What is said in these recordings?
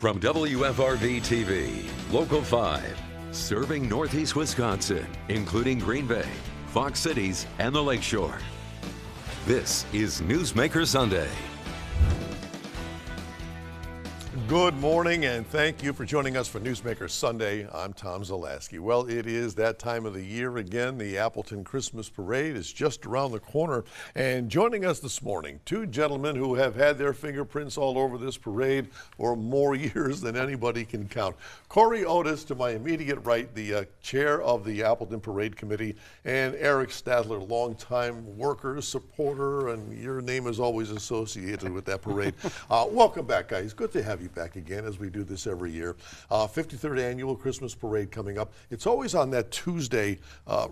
From WFRV TV, Local 5, serving Northeast Wisconsin, including Green Bay, Fox Cities, and the Lakeshore. This is Newsmaker Sunday. Good morning, and thank you for joining us for Newsmaker Sunday. I'm Tom Zalaski. Well, it is that time of the year again. The Appleton Christmas Parade is just around the corner. And joining us this morning, two gentlemen who have had their fingerprints all over this parade for more years than anybody can count. Corey Otis, to my immediate right, the chair of the Appleton Parade Committee, and Eric Stadler, longtime worker, supporter, and your name is always associated with that parade. Welcome back, guys. Good to have you back again, as we do this every year. 53rd annual Christmas parade coming up. It's always on that Tuesday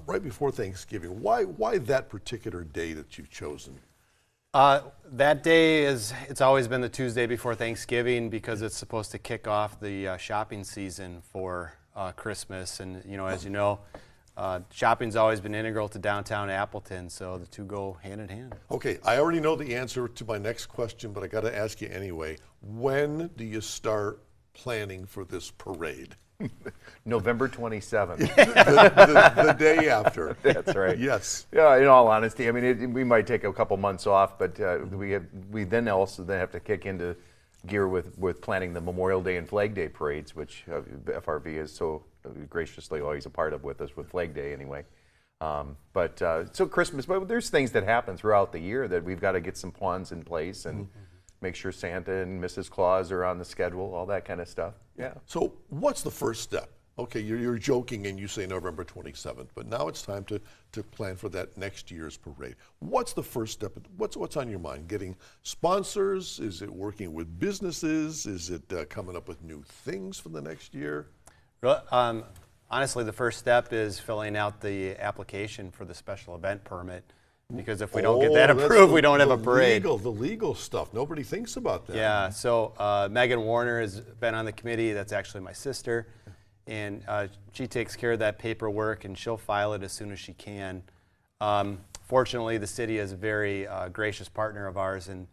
right before Thanksgiving. Why that particular day that you've chosen? That day it's always been the Tuesday before Thanksgiving because it's supposed to kick off the shopping season for Christmas. And as you know, shopping's always been integral to downtown Appleton, so the two go hand in hand. Okay, I already know the answer to my next question, but I got to ask you anyway. When do you start planning for this parade? November 27th. the day after. That's right. Yes. Yeah. In all honesty, I mean, we might take a couple months off, but we then have to kick into gear with planning the Memorial Day and Flag Day parades, which FRV is so graciously always a part of with us with Flag Day anyway. So Christmas, but there's things that happen throughout the year that we've got to get some plans in place and make sure Santa and Mrs. Claus are on the schedule, all that kind of stuff. Yeah. So what's the first step? Okay, you're joking and you say November 27th, but now it's time to plan for that next year's parade. What's the first step? What's on your mind? Getting sponsors? Is it working with businesses? Is it coming up with new things for the next year? Honestly, the first step is filling out the application for the special event permit. Because if we don't get that approved, we don't have a parade. The legal stuff. Nobody thinks about that. Yeah, so Megan Warner has been on the committee. That's actually my sister. And she takes care of that paperwork, and she'll file it as soon as she can. Fortunately, the city is a very gracious partner of ours and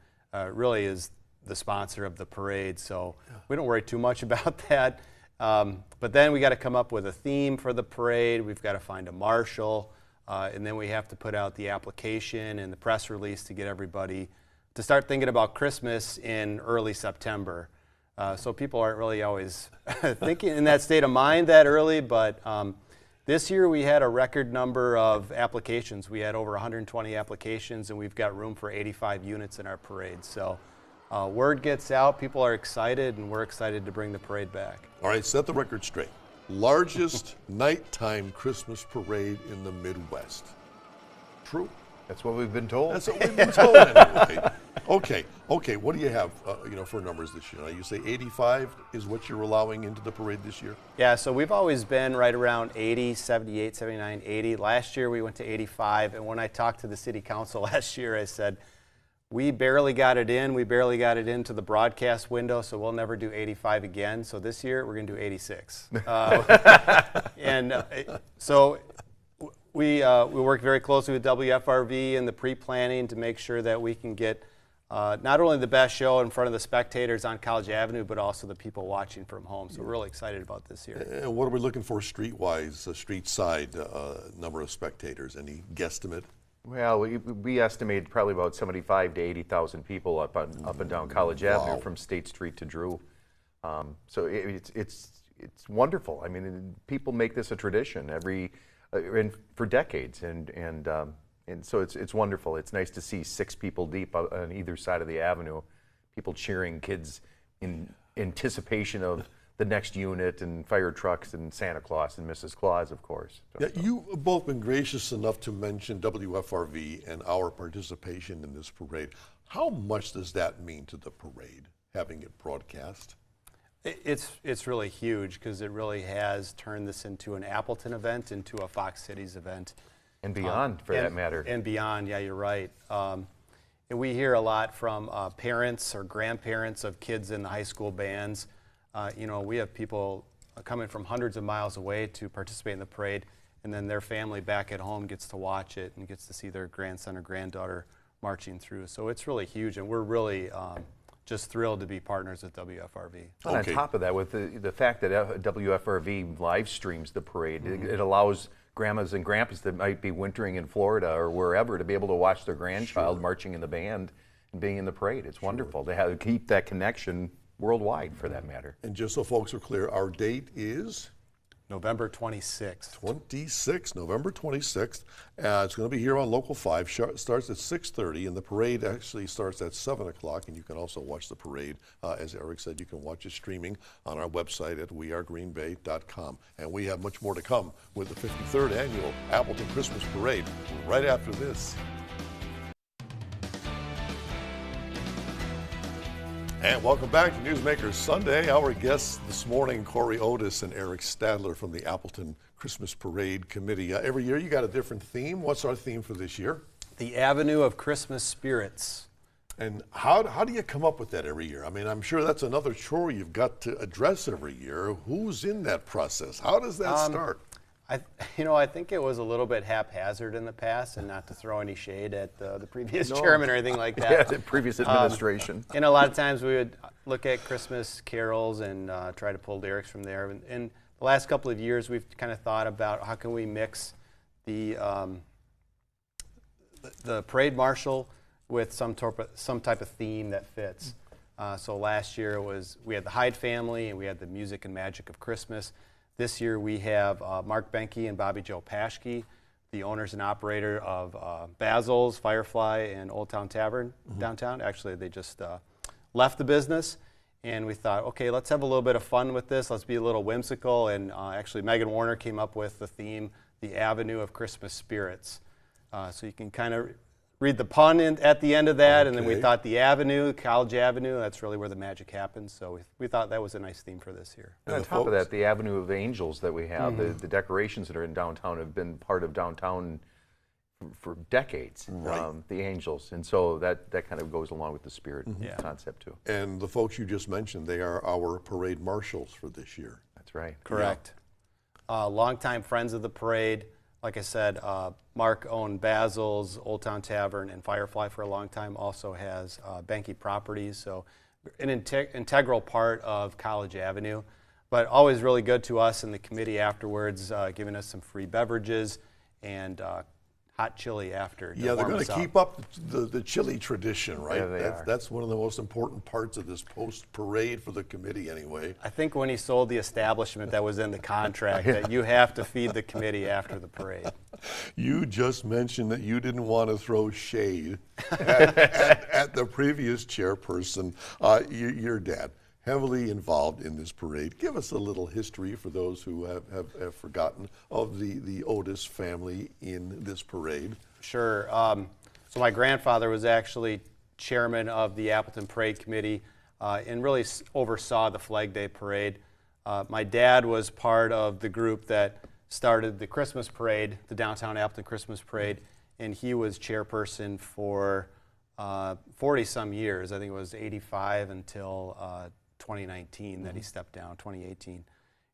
really is the sponsor of the parade. So we don't worry too much about that. But then we got to come up with a theme for the parade. We've got to find a marshal. And then we have to put out the application and the press release to get everybody to start thinking about Christmas in early September. So people aren't really always thinking in that state of mind that early, but this year we had a record number of applications. We had over 120 applications, and we've got room for 85 units in our parade. So word gets out, people are excited, and we're excited to bring the parade back. All right, set the record straight. Largest nighttime Christmas parade in the Midwest. True? That's what we've been told. That's what we've been told anyway. Okay. What do you have, for numbers this year? Now, you say 85 is what you're allowing into the parade this year? Yeah, so we've always been right around 80, 78, 79, 80. Last year we went to 85, and when I talked to the city council last year, I said, we barely got it in. We barely got it into the broadcast window, so we'll never do 85 again. So this year, we're going to do 86. So we work very closely with WFRV in the pre-planning to make sure that we can get not only the best show in front of the spectators on College Avenue, but also the people watching from home. So we're really excited about this year. And what are we looking for street-wise, street side number of spectators? Any guesstimate? Well, we estimate probably about 75 to 80,000 people up and down College Avenue from State Street to Drew. So it's wonderful. I mean, people make this a tradition for decades, and so it's wonderful. It's nice to see 6 people deep on either side of the avenue, people cheering, kids in anticipation of the next unit, and fire trucks, and Santa Claus and Mrs. Claus, of course. Yeah, you've both been gracious enough to mention WFRV and our participation in this parade. How much does that mean to the parade, having it broadcast? It's really huge because it really has turned this into an Appleton event, into a Fox Cities event. And beyond, for that matter. And beyond, yeah, you're right. And we hear a lot from parents or grandparents of kids in the high school bands. We have people coming from hundreds of miles away to participate in the parade, and then their family back at home gets to watch it and gets to see their grandson or granddaughter marching through. So it's really huge, and we're really just thrilled to be partners with WFRV. And on top of that, with the fact that WFRV live streams the parade, it allows grandmas and grandpas that might be wintering in Florida or wherever to be able to watch their grandchild marching in the band and being in the parade. It's wonderful to keep that connection worldwide, for that matter. And just so folks are clear, our date is? November 26th. November 26th. It's going to be here on Local 5. Starts at 6:30, and the parade actually starts at 7 o'clock. And you can also watch the parade. As Eric said, you can watch it streaming on our website at wearegreenbay.com. And we have much more to come with the 53rd Annual Appleton Christmas Parade right after this. And welcome back to Newsmaker Sunday. Our guests this morning, Corey Otis and Eric Stadler from the Appleton Christmas Parade Committee. Every year you got a different theme. What's our theme for this year? The Avenue of Christmas Spirits. And how do you come up with that every year? I mean, I'm sure that's another chore you've got to address every year. Who's in that process? How does that start? I think it was a little bit haphazard in the past, and not to throw any shade at the previous chairman or anything like that. Yeah, the previous administration. And a lot of times we would look at Christmas carols and try to pull lyrics from there. And the last couple of years, we've kind of thought about how can we mix the parade marshal with some type of theme that fits. So last year we had the Hyde family, and we had the music and magic of Christmas. This year we have Mark Benke and Bobby Joe Paschke, the owners and operator of Basil's, Firefly, and Old Town Tavern downtown. Actually, they just left the business, and we thought, okay, let's have a little bit of fun with this. Let's be a little whimsical, and actually Megan Warner came up with the theme, the Avenue of Christmas Spirits. So you can kind of read the pun at the end of that, and then we thought the Avenue, College Avenue, that's really where the magic happens. So we thought that was a nice theme for this year. And on top of that, the Avenue of Angels that we have, the decorations that are in downtown have been part of downtown for decades, the Angels. And so that kind of goes along with the spirit concept too. And the folks you just mentioned, they are our parade marshals for this year. That's right. Correct. Longtime friends of the parade. Like I said, Mark owned Basil's, Old Town Tavern, and Firefly for a long time. Also has Benke Properties, so an integral part of College Avenue. But always really good to us in the committee afterwards, giving us some free beverages and hot chili after. Yeah, they're going to keep up the chili tradition, right? Yeah, that's one of the most important parts of this post-parade for the committee anyway. I think when he sold the establishment, that was in the contract, that you have to feed the committee after the parade. You just mentioned that you didn't want to throw shade at the previous chairperson, your dad. Heavily involved in this parade. Give us a little history for those who have forgotten of the Otis family in this parade. Sure. So my grandfather was actually chairman of the Appleton Parade Committee and really oversaw the Flag Day Parade. My dad was part of the group that started the Christmas Parade, the Downtown Appleton Christmas Parade, and he was chairperson for 40-some years. I think it was 85 until 2019 that he stepped down, 2018.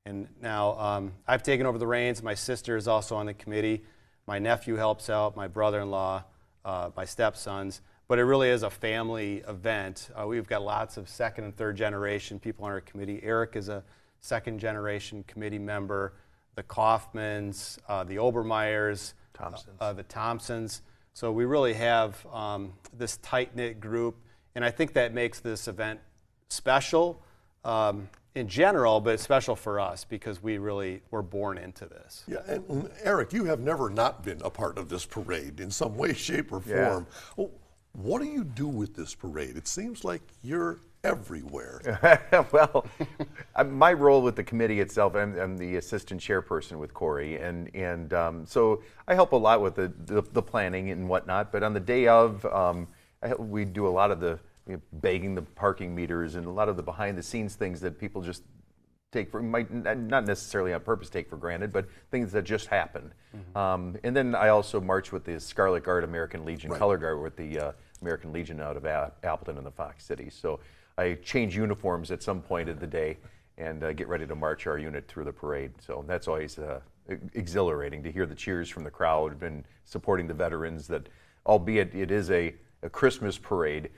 And now I've taken over the reins. My sister is also on the committee. My nephew helps out, my brother-in-law, my stepsons. But it really is a family event. We've got lots of second and third generation people on our committee. Eric is a second generation committee member. The Kaufmans, the Obermeyers, the Thompsons. So we really have this tight-knit group. And I think that makes this event special in general, but special for us because we really were born into this. Yeah, and Eric, you have never not been a part of this parade in some way, shape, or form. Yeah. What do you do with this parade? It seems like you're everywhere. Well, my role with the committee itself, I'm the assistant chairperson with Corey, and so I help a lot with the planning and whatnot, but on the day of, we do a lot of the bagging the parking meters and a lot of the behind-the-scenes things that people just might not necessarily on purpose take for granted, but things that just happen. And then I also march with the Scarlet Guard American Legion Color Guard with the American Legion out of Appleton and the Fox City. So I change uniforms at some point of the day and get ready to march our unit through the parade. So that's always exhilarating to hear the cheers from the crowd and supporting the veterans that, albeit it is a Christmas parade,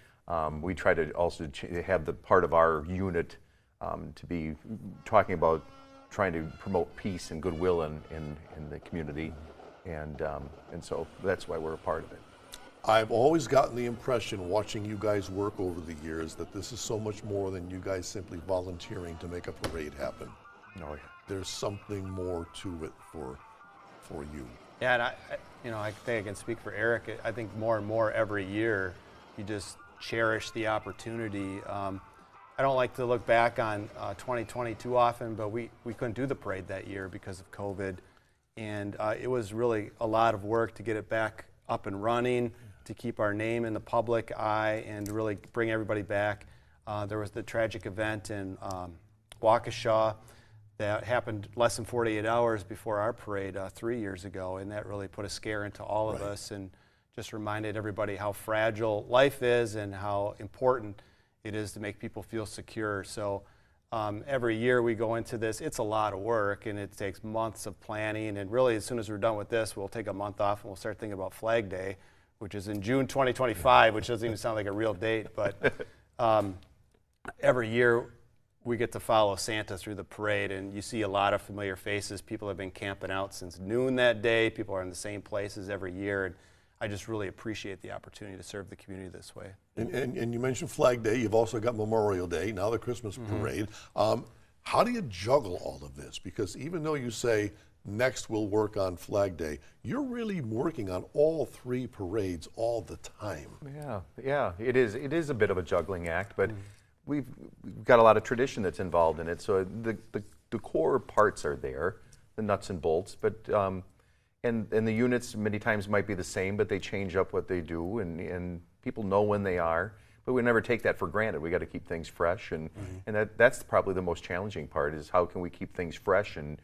We try to also have the part of our unit to be talking about trying to promote peace and goodwill in the community, and so that's why we're a part of it. I've always gotten the impression, watching you guys work over the years, that this is so much more than you guys simply volunteering to make a parade happen. No, There's something more to it for you. Yeah, and I think I can speak for Eric. I think more and more every year, you just cherish the opportunity. I don't like to look back on 2020 too often, but we couldn't do the parade that year because of COVID. And it was really a lot of work to get it back up and running, to keep our name in the public eye, and to really bring everybody back. There was the tragic event in Waukesha that happened less than 48 hours before our parade 3 years ago, and that really put a scare into all of us and just reminded everybody how fragile life is and how important it is to make people feel secure. So every year we go into this, it's a lot of work, and it takes months of planning, and really as soon as we're done with this, we'll take a month off and we'll start thinking about Flag Day, which is in June 2025, which doesn't even sound like a real date, but every year we get to follow Santa through the parade, and you see a lot of familiar faces. People have been camping out since noon that day. People are in the same places every year, and I just really appreciate the opportunity to serve the community this way. And you mentioned Flag Day. You've also got Memorial Day, now the Christmas parade. How do you juggle all of this? Because even though you say next we'll work on Flag Day, you're really working on all three parades all the time. Yeah, it is a bit of a juggling act, but we've got a lot of tradition that's involved in it. So the core parts are there, the nuts and bolts, but and the units many times might be the same, but they change up what they do, and people know when they are. But we never take that for granted. We got to keep things fresh, and that's probably the most challenging part, is how can we keep things fresh and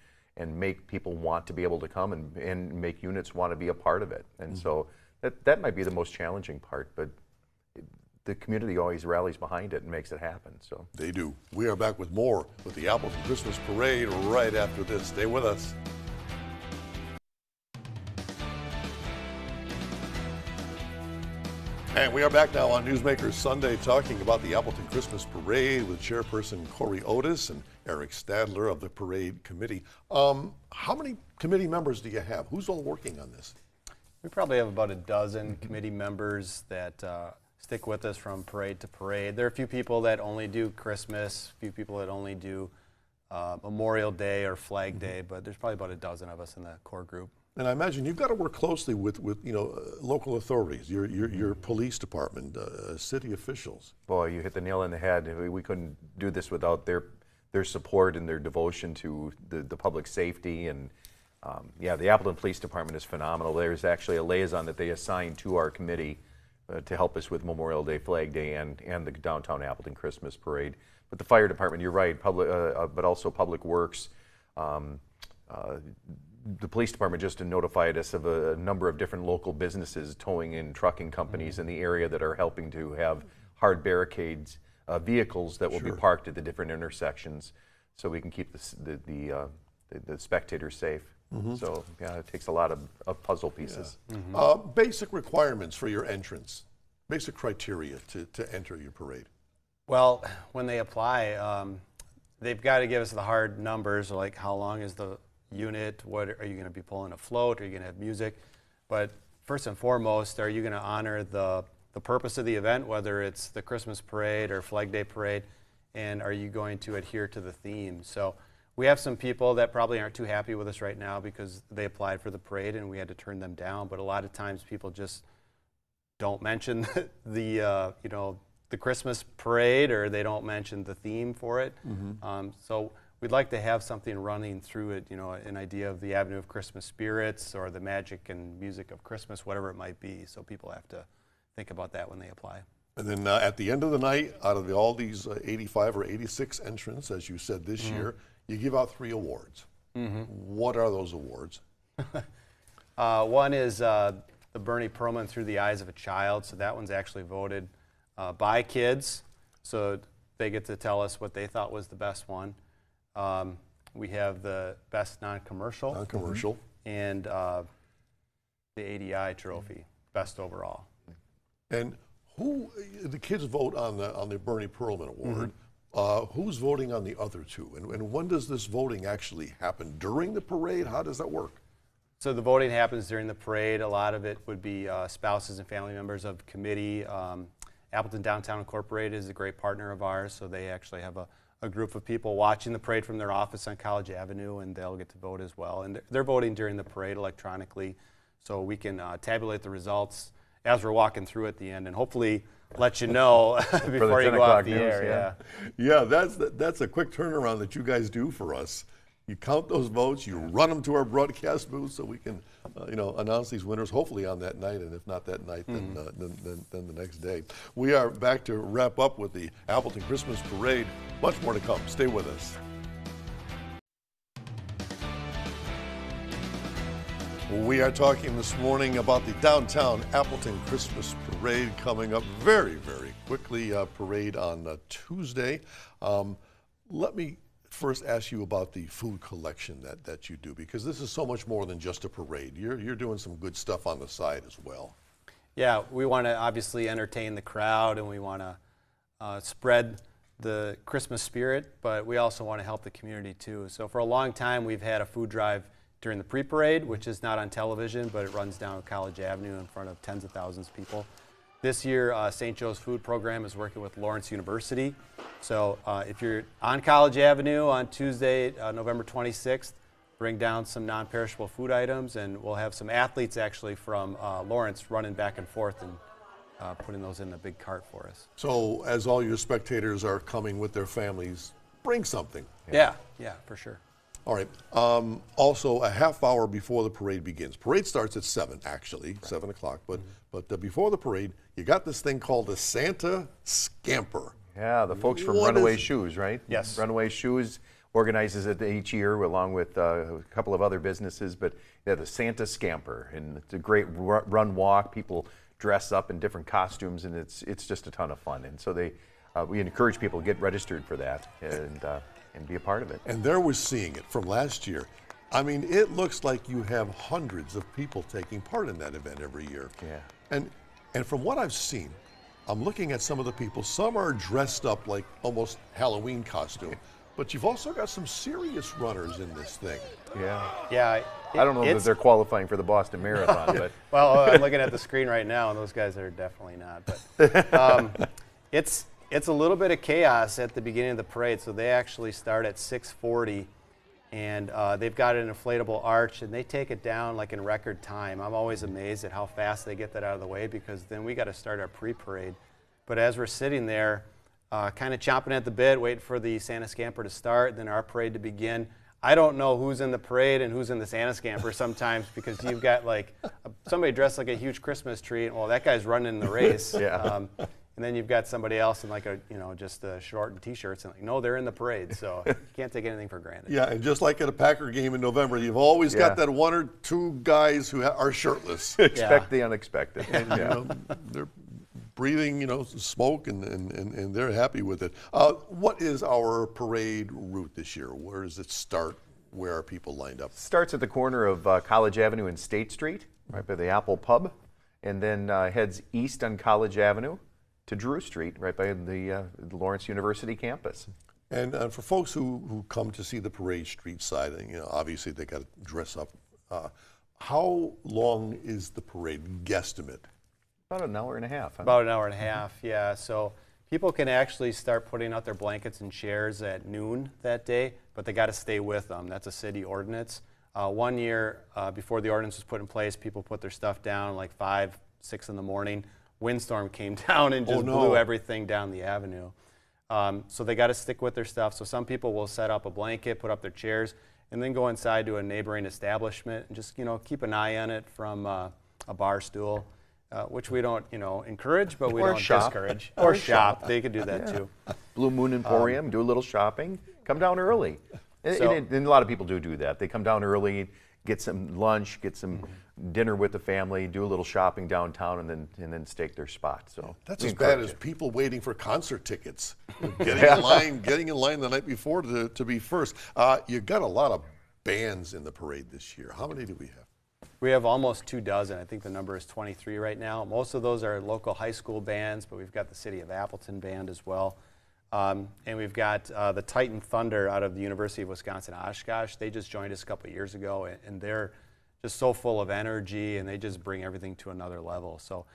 make people want to be able to come and make units want to be a part of it. And so that might be the most challenging part, but the community always rallies behind it and makes it happen. So they do. We are back with more with the Appleton Christmas Parade right after this. Stay with us. And we are back now on Newsmaker Sunday talking about the Appleton Christmas Parade with Chairperson Corey Otis and Eric Stadler of the Parade Committee. How many committee members do you have? Who's all working on this? We probably have about a dozen committee members that stick with us from parade to parade. There are a few people that only do Christmas, a few people that only do Memorial Day or Flag Day, but there's probably about a dozen of us in the core group. And I imagine you've got to work closely with local authorities, your police department, city officials. Boy, you hit the nail on the head. We couldn't do this without their support and their devotion to the public safety. And the Appleton Police Department is phenomenal. There's actually a liaison that they assign to our committee to help us with Memorial Day, Flag Day, and the downtown Appleton Christmas Parade. But the fire department, you're right, but also Public Works. The police department just notified us of a number of different local businesses, towing and trucking companies in the area that are helping to have hard barricades, vehicles that will be parked at the different intersections, so we can keep the spectators safe. So it takes a lot of puzzle pieces. Basic requirements for your entrance, basic criteria to enter your parade. Well, when they apply, they've got to give us the hard numbers, like how long is the unit, what are you going to be pulling a float, are you going to have music, but first and foremost, are you going to honor the purpose of the event, whether it's the Christmas parade or Flag Day parade, and are you going to adhere to the theme? So we have some people that probably aren't too happy with us right now because they applied for the parade and we had to turn them down, but a lot of times people just don't mention the Christmas parade, or they don't mention the theme for it. So we'd like to have something running through it, an idea of the Avenue of Christmas Spirits or the magic and music of Christmas, whatever it might be. So people have to think about that when they apply. And then at the end of the night, out of all these 85 or 86 entrants, as you said this year, you give out 3 awards. What are those awards? One is the Bernie Perlman Through the Eyes of a Child. So that one's actually voted by kids. So they get to tell us what they thought was the best one. We have the best non-commercial. And the ADI trophy, best overall. And The kids vote on the Bernie Perlman Award. Who's voting on the other two? And when does this voting actually happen? During the parade? How does that work? So the voting happens during the parade. A lot of it would be spouses and family members of committee. Appleton Downtown Incorporated is a great partner of ours, so they actually have a group of people watching the parade from their office on College Avenue, and they'll get to vote as well. And they're voting during the parade electronically, so we can tabulate the results as we're walking through at the end, and hopefully let you know before you go off the air. Yeah, that's a quick turnaround that you guys do for us. You count those votes, you run them to our broadcast booth so we can, announce these winners hopefully on that night, and if not that night, then the next day. We are back to wrap up with the Appleton Christmas Parade. Much more to come. Stay with us. We are talking this morning about the downtown Appleton Christmas Parade coming up very, very quickly. Parade on Tuesday. Let me first ask you about the food collection that you do, because this is so much more than just a parade. You're doing some good stuff on the side as well. Yeah, we want to obviously entertain the crowd, and we want to spread the Christmas spirit, but we also want to help the community too. So for a long time, we've had a food drive during the pre-parade, which is not on television, but it runs down College Avenue in front of tens of thousands of people. This year, St. Joe's Food Program is working with Lawrence University. So if you're on College Avenue on Tuesday, November 26th, bring down some non-perishable food items, and we'll have some athletes actually from Lawrence running back and forth and putting those in a big cart for us. So as all your spectators are coming with their families, bring something. Yeah, for sure. All right. Also, a half hour before the parade begins. Parade starts at 7, actually, 7 o'clock. But before the parade, you got this thing called the Santa Scamper. Yeah, the folks from Runaway Shoes, right? Yes. Runaway Shoes organizes it each year along with a couple of other businesses. But yeah, the Santa Scamper, and it's a great run walk. People dress up in different costumes, and it's just a ton of fun. And so we encourage people to get registered for that and be a part of it. And there we're seeing it from last year. I mean, it looks like you have hundreds of people taking part in that event every year. Yeah. And from what I've seen, I'm looking at some of the people. Some are dressed up like almost Halloween costume, but you've also got some serious runners in this thing. Yeah. I don't know that they're qualifying for the Boston Marathon, but well, I'm looking at the screen right now, and those guys are definitely not. But it's a little bit of chaos at the beginning of the parade. So they actually start at 6:40, and they've got an inflatable arch, and they take it down like in record time. I'm always amazed at how fast they get that out of the way, because then we got to start our pre-parade. But as we're sitting there, kind of chomping at the bit, waiting for the Santa Scamper to start, then our parade to begin, I don't know who's in the parade and who's in the Santa Scamper sometimes, because you've got like somebody dressed like a huge Christmas tree, and well, that guy's running the race. And then you've got somebody else in like just short and t-shirts, and like, no, they're in the parade, so you can't take anything for granted. Yeah, and just like at a Packer game in November, you've always got that one or two guys who are shirtless. Expect the unexpected. And, they're breathing, smoke, and they're happy with it. What is our parade route this year? Where does it start? Where are people lined up? Starts at the corner of College Avenue and State Street, right by the Apple Pub, and then heads east on College Avenue to Drew Street, right by the Lawrence University campus. And for folks who come to see the parade street side, obviously they got to dress up. How long is the parade, guesstimate? About an hour and a half. Huh? About an hour and a half, yeah. So people can actually start putting out their blankets and chairs at noon that day, but they got to stay with them. That's a city ordinance. 1 year before the ordinance was put in place, people put their stuff down like 5, 6 in the morning. Windstorm came down and just blew everything down the avenue. So they got to stick with their stuff. So some people will set up a blanket, put up their chairs, and then go inside to a neighboring establishment and just keep an eye on it from a bar stool, which we don't encourage, but we don't discourage. Or shop. They could do that too. Blue Moon Emporium, do a little shopping. Come down early. And a lot of people do that. They come down early, get some lunch, get some dinner with the family, do a little shopping downtown, and then stake their spot. So that's as bad as people waiting for concert tickets, getting in line the night before to be first. You got a lot of bands in the parade this year. How many do we have? We have almost 24. I think the number is 23 right now. Most of those are local high school bands, but we've got the City of Appleton band as well. And we've got the Titan Thunder out of the University of Wisconsin-Oshkosh. They just joined us a couple of years ago, and they're just so full of energy, and they just bring everything to another level. So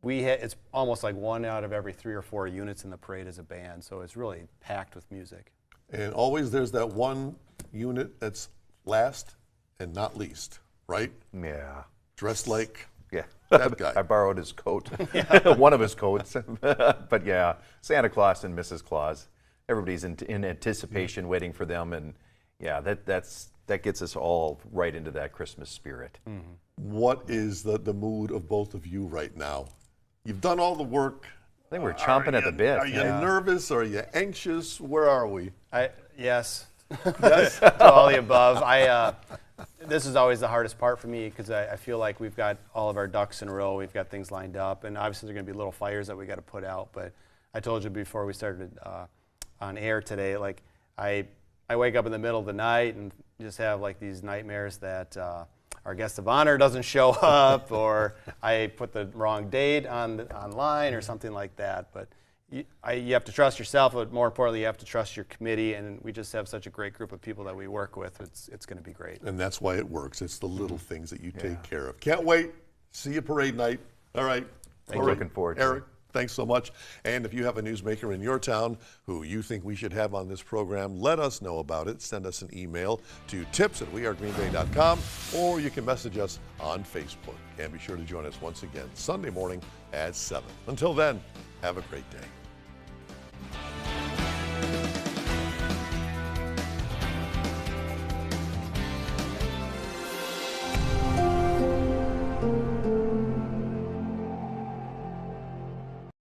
it's almost like 1 out of every 3 or 4 units in the parade is a band, so it's really packed with music. And always there's that one unit that's last and not least, right? Yeah. Dressed like Yeah. that guy. I borrowed his coat, one of his coats. But yeah, Santa Claus and Mrs. Claus. Everybody's in anticipation, waiting for them, and yeah, that gets us all right into that Christmas spirit. Mm-hmm. What is the mood of both of you right now? You've done all the work. I think we're chomping at the bit. Are you nervous? Are you anxious? Where are we? Yes. Yes. To all the above. This is always the hardest part for me because I feel like we've got all of our ducks in a row. We've got things lined up, and obviously there are going to be little fires that we got to put out. But I told you before we started on air today, like I wake up in the middle of the night and just have like these nightmares that our guest of honor doesn't show up, or I put the wrong date online or something like that. But you have to trust yourself, but more importantly, you have to trust your committee, and we just have such a great group of people that we work with. It's going to be great. And that's why it works. It's the little things that you take care of. Can't wait. See you parade night. All right. Looking forward to it. Eric, thanks so much. And if you have a newsmaker in your town who you think we should have on this program, let us know about it. Send us an email to tips@wearegreenbay.com, or you can message us on Facebook. And be sure to join us once again Sunday morning at 7. Until then, have a great day.